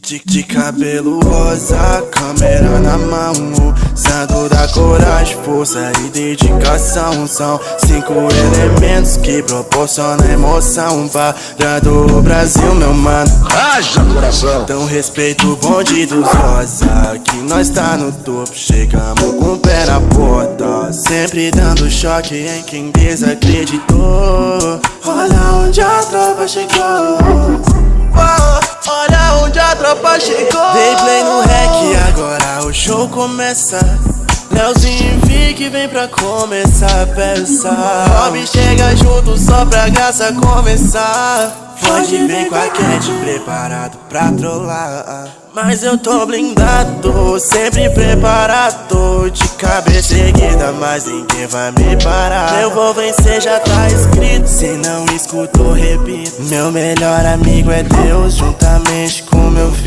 De cabelo rosa, câmera na mão, usando da coragem, força e dedicação. São 5 elementos que proporcionam emoção, parando o Brasil, meu mano. Haja coração! Então respeito o bonde dos rosa, que nós tá no topo, chegamos com o pé na porta, sempre dando choque em quem desacreditou. Olha onde a tropa chegou. Olha onde a tropa chegou. Dei play no rec, agora o show começa. Leozinho Vic vem pra começar a peça. Rob chega junto só pra graça começar. Pode vir com a Cat preparado pra trollar, mas eu tô blindado, sempre preparado. De cabeça erguida, mas ninguém vai me parar. Eu vou vencer, já tá escrito, se não escuto, repito. Meu melhor amigo é Deus, juntamente com meu filho.